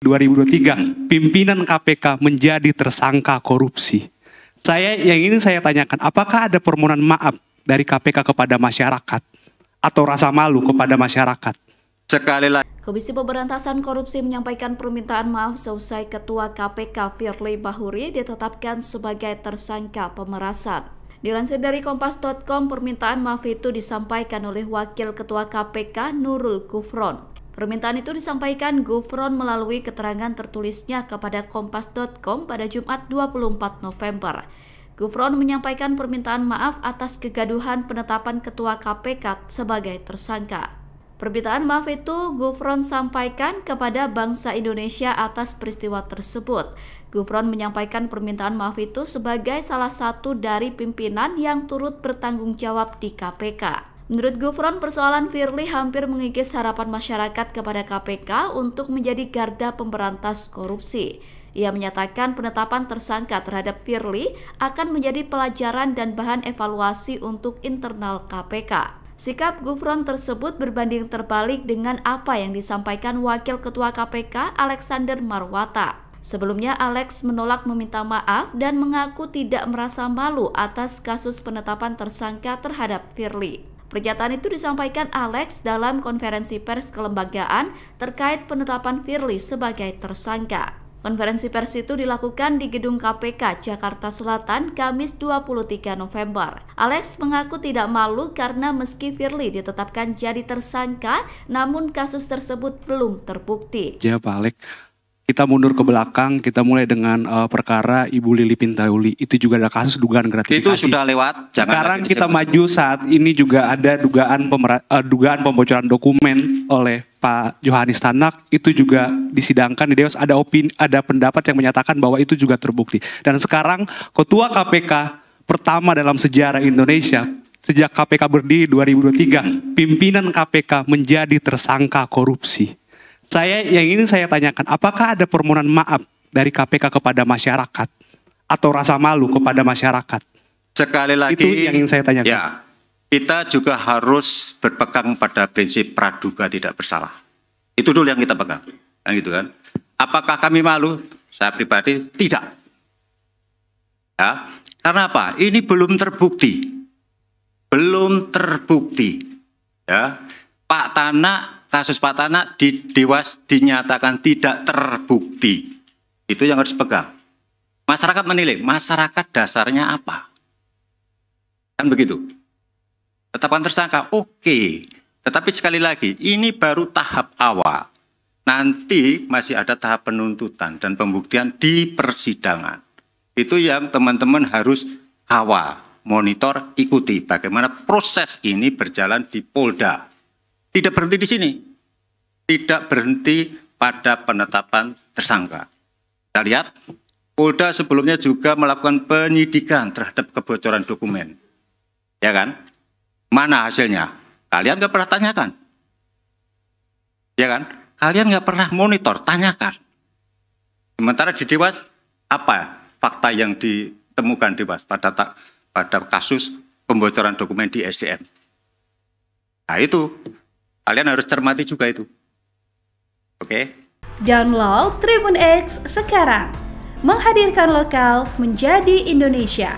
2023 pimpinan KPK menjadi tersangka korupsi. Yang ingin saya tanyakan, apakah ada permohonan maaf dari KPK kepada masyarakat atau rasa malu kepada masyarakat? Sekali lagi, Komisi Pemberantasan Korupsi menyampaikan permintaan maaf seusai Ketua KPK Firly Bahuri ditetapkan sebagai tersangka pemerasan. Dilansir dari Kompas.com, permintaan maaf itu disampaikan oleh Wakil Ketua KPK Nurul Gufron. Permintaan itu disampaikan Gufron melalui keterangan tertulisnya kepada Kompas.com pada Jumat 24 November. Gufron menyampaikan permintaan maaf atas kegaduhan penetapan Ketua KPK sebagai tersangka. Permintaan maaf itu Gufron sampaikan kepada bangsa Indonesia atas peristiwa tersebut. Gufron menyampaikan permintaan maaf itu sebagai salah satu dari pimpinan yang turut bertanggung jawab di KPK. Menurut Gufron, persoalan Firly hampir mengikis harapan masyarakat kepada KPK untuk menjadi garda pemberantas korupsi. Ia menyatakan penetapan tersangka terhadap Firly akan menjadi pelajaran dan bahan evaluasi untuk internal KPK. Sikap Gufron tersebut berbanding terbalik dengan apa yang disampaikan Wakil Ketua KPK Alexander Marwata. Sebelumnya, Alex menolak meminta maaf dan mengaku tidak merasa malu atas kasus penetapan tersangka terhadap Firly. Pernyataan itu disampaikan Alex dalam konferensi pers kelembagaan terkait penetapan Firly sebagai tersangka. Konferensi pers itu dilakukan di Gedung KPK Jakarta Selatan Kamis 23 November. Alex mengaku tidak malu karena meski Firly ditetapkan jadi tersangka, namun kasus tersebut belum terbukti. Ya Pak Alex, kita mundur ke belakang, kita mulai dengan perkara Ibu Lili Pintauli. Itu juga ada kasus dugaan gratifikasi. itu sudah lewat. Sekarang kita maju saat ini juga ada dugaan pembocoran dokumen oleh Pak Johanis Tanak. Itu juga disidangkan di Dewas. Ada pendapat yang menyatakan bahwa itu juga terbukti. Dan sekarang Ketua KPK pertama dalam sejarah Indonesia sejak KPK berdiri 2023, pimpinan KPK menjadi tersangka korupsi. Yang ingin saya tanyakan, apakah ada permohonan maaf dari KPK kepada masyarakat atau rasa malu kepada masyarakat? Sekali lagi, itu yang ingin saya tanyakan. Ya, kita juga harus berpegang pada prinsip praduga tidak bersalah. Itu dulu yang kita pegang, kan gitu kan? Apakah kami malu? Saya pribadi tidak. Ya, karena apa? Ini belum terbukti, Ya, Pak Tanak. Kasus Pak Tanak di Dewas dinyatakan tidak terbukti. Itu yang harus pegang. Masyarakat menilai, masyarakat dasarnya apa? Kan begitu. Tetapkan tersangka, oke. Tetapi sekali lagi, ini baru tahap awal. Nanti masih ada tahap penuntutan dan pembuktian di persidangan. Itu yang teman-teman harus kawal, monitor, ikuti bagaimana proses ini berjalan di Polda. Tidak berhenti di sini, tidak berhenti pada penetapan tersangka. Kita lihat, Polda sebelumnya juga melakukan penyidikan terhadap kebocoran dokumen. Ya kan? Mana hasilnya? Kalian nggak pernah tanyakan. Ya kan? Kalian nggak pernah monitor, tanyakan. Sementara di Dewas, apa fakta yang ditemukan Dewas pada kasus pembocoran dokumen di SDM? Nah itu. Kalian harus cermati juga itu. Oke? Download Tribun X sekarang. Menghadirkan lokal menjadi Indonesia.